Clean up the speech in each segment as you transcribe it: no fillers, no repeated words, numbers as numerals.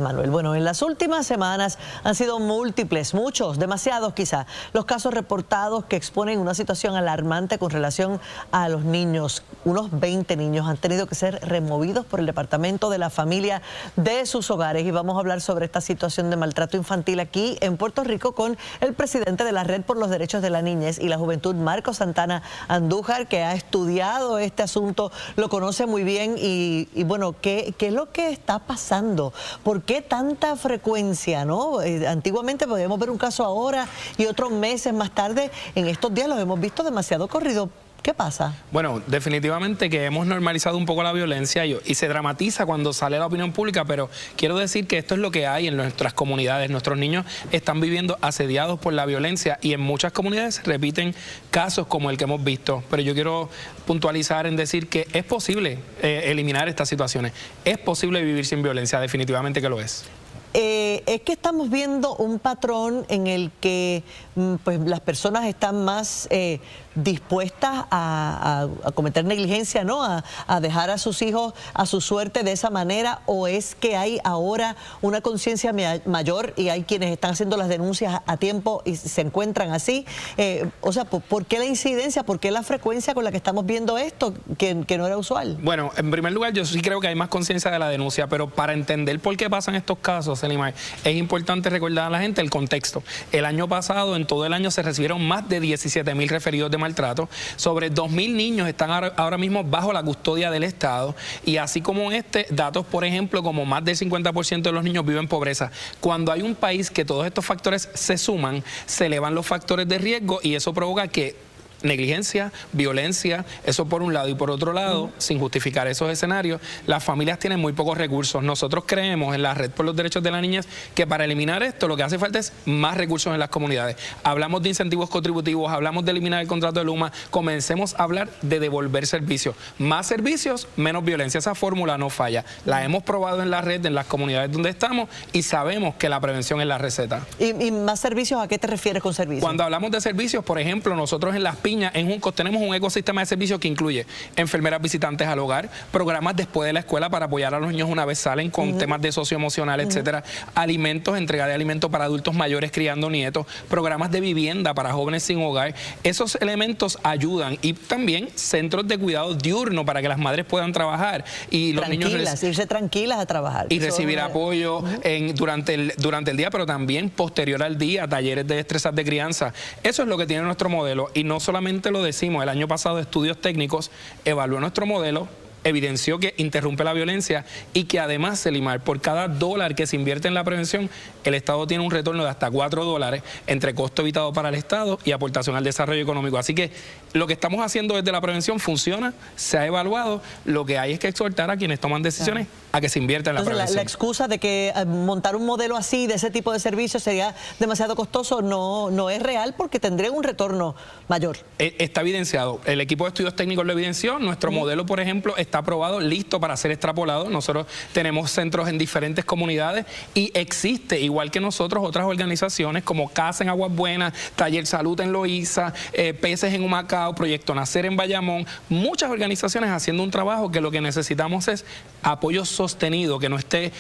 Manuel. Bueno, en las últimas semanas han sido múltiples, muchos, demasiados quizá, los casos reportados que exponen una situación alarmante con relación a los niños. Unos 20 niños han tenido que ser removidos por el Departamento de la Familia de sus hogares y vamos a hablar sobre esta situación de maltrato infantil aquí en Puerto Rico con el presidente de la Red por los Derechos de la Niñez y la Juventud, Marcos Santana Andújar, que ha estudiado este asunto, lo conoce muy bien y bueno, ¿qué es lo que está pasando? ¿Por qué tanta frecuencia, no? Antiguamente podíamos ver un caso ahora y otros meses más tarde. En estos días los hemos visto demasiado corrido. ¿Qué pasa? Bueno, definitivamente que hemos normalizado un poco la violencia y se dramatiza cuando sale la opinión pública, pero quiero decir que esto es lo que hay en nuestras comunidades. Nuestros niños están viviendo asediados por la violencia y en muchas comunidades se repiten casos como el que hemos visto. Pero yo quiero puntualizar en decir que es posible eliminar estas situaciones. Es posible vivir sin violencia, definitivamente que lo es. Es que estamos viendo un patrón en el que pues, las personas están más dispuestas a cometer negligencia, ¿no? A dejar a sus hijos a su suerte de esa manera, o es que hay ahora una conciencia mayor y hay quienes están haciendo las denuncias a tiempo y se encuentran así. O sea, ¿por qué la incidencia? ¿Por qué la frecuencia con la que estamos viendo esto que no era usual? Bueno, en primer lugar, yo sí creo que hay más conciencia de la denuncia, pero para entender por qué pasan estos casos, es importante recordar a la gente el contexto. El año pasado, en todo el año, se recibieron más de 17,000 referidos de maltrato. Sobre 2,000 niños están ahora mismo bajo la custodia del Estado. Y así como datos, por ejemplo, como más del 50% de los niños viven en pobreza. Cuando hay un país que todos estos factores se suman, se elevan los factores de riesgo y eso provoca que negligencia, violencia, eso por un lado, y por otro lado, sin justificar esos escenarios, las familias tienen muy pocos recursos. Nosotros creemos en la Red por los Derechos de la Niñez que para eliminar esto lo que hace falta es más recursos en las comunidades. Hablamos de incentivos contributivos, hablamos de eliminar el contrato de Luma, comencemos a hablar de devolver servicios. Más servicios, menos violencia. Esa fórmula no falla. La hemos probado en la red, en las comunidades donde estamos y sabemos que la prevención es la receta. ¿Y más servicios? ¿A qué te refieres con servicios? Cuando hablamos de servicios, por ejemplo, nosotros en Las Piñas, en Juncos, tenemos un ecosistema de servicios que incluye enfermeras visitantes al hogar, programas después de la escuela para apoyar a los niños una vez salen con temas de socioemocional, etcétera, alimentos, entrega de alimentos para adultos mayores criando nietos, programas de vivienda para jóvenes sin hogar. Esos elementos ayudan y también centros de cuidado diurno para que las madres puedan trabajar y los niños irse tranquilas a trabajar y recibir apoyo durante el día, pero también posterior al día, talleres de destrezas de crianza. Eso es lo que tiene nuestro modelo y no solamente lo decimos. El año pasado estudios técnicos evaluó nuestro modelo, evidenció que interrumpe la violencia y que además, Selimar, por cada dólar que se invierte en la prevención, el Estado tiene un retorno de hasta $4 entre costo evitado para el Estado y aportación al desarrollo económico. Así que lo que estamos haciendo desde la prevención funciona, se ha evaluado. Lo que hay es que exhortar a quienes toman decisiones a que se invierta en la prevención. La excusa de que montar un modelo así, de ese tipo de servicios, sería demasiado costoso, no es real porque tendría un retorno mayor. Está evidenciado. El equipo de estudios técnicos lo evidenció. Nuestro modelo, por ejemplo, está aprobado, listo para ser extrapolado. Nosotros tenemos centros en diferentes comunidades y existe, igual que nosotros, otras organizaciones como Casa en Aguas Buenas, Taller Salud en Loíza, Peces en Humacao, Proyecto Nacer en Bayamón, muchas organizaciones haciendo un trabajo que lo que necesitamos es apoyo sostenido, que no esté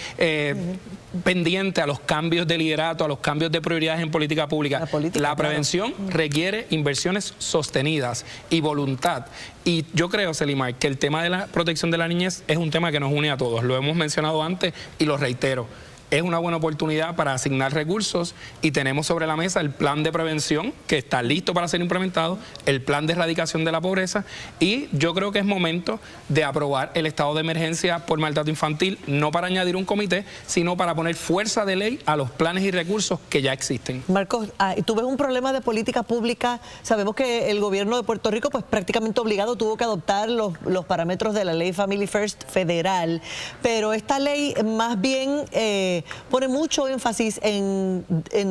pendiente a los cambios de liderato, a los cambios de prioridades en política pública. La prevención requiere inversiones sostenidas y voluntad. Y yo creo, Selimar, que el tema de la protección de la niñez es un tema que nos une a todos. Lo hemos mencionado antes y lo reitero. Es una buena oportunidad para asignar recursos y tenemos sobre la mesa el plan de prevención que está listo para ser implementado, el plan de erradicación de la pobreza y yo creo que es momento de aprobar el estado de emergencia por maltrato infantil, no para añadir un comité, sino para poner fuerza de ley a los planes y recursos que ya existen. Marcos, tú ves un problema de política pública. Sabemos que el gobierno de Puerto Rico pues prácticamente obligado tuvo que adoptar los parámetros de la ley Family First federal, pero esta ley más bien pone mucho énfasis en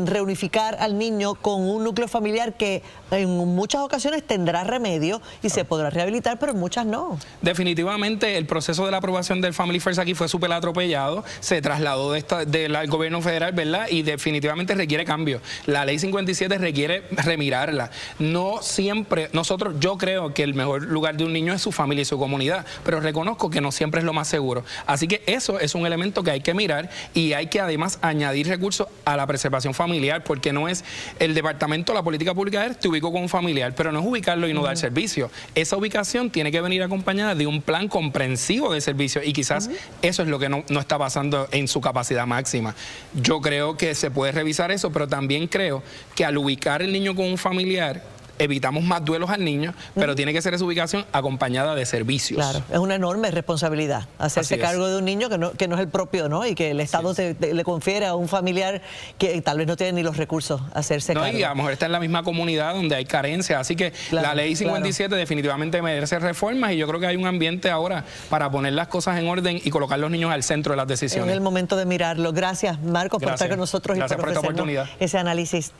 reunificar al niño con un núcleo familiar que en muchas ocasiones tendrá remedio y se podrá rehabilitar, pero en muchas no. Definitivamente el proceso de la aprobación del Family First aquí fue súper atropellado, se trasladó del gobierno federal, ¿verdad? Y definitivamente requiere cambio. La ley 57 requiere remirarla. No siempre, yo creo que el mejor lugar de un niño es su familia y su comunidad, pero reconozco que no siempre es lo más seguro. Así que eso es un elemento que hay que mirar y hay que además añadir recursos a la preservación familiar, porque no es el departamento, la política pública te ubico con un familiar, pero no es ubicarlo y no dar servicio. Esa ubicación tiene que venir acompañada de un plan comprensivo de servicio, y quizás eso es lo que no está pasando en su capacidad máxima. Yo creo que se puede revisar eso, pero también creo que al ubicar el niño con un familiar, evitamos más duelos al niño, pero tiene que ser esa ubicación acompañada de servicios. Claro, es una enorme responsabilidad hacerse cargo de un niño que no es el propio, ¿no? Y que el Estado le confiere a un familiar que tal vez no tiene ni los recursos a hacerse cargo. Y a lo mejor está en la misma comunidad donde hay carencias, así que la ley 57 definitivamente merece reformas, y yo creo que hay un ambiente ahora para poner las cosas en orden y colocar a los niños al centro de las decisiones. Es el momento de mirarlo. Gracias, Marcos, por estar con nosotros y por esta oportunidad. ese análisis.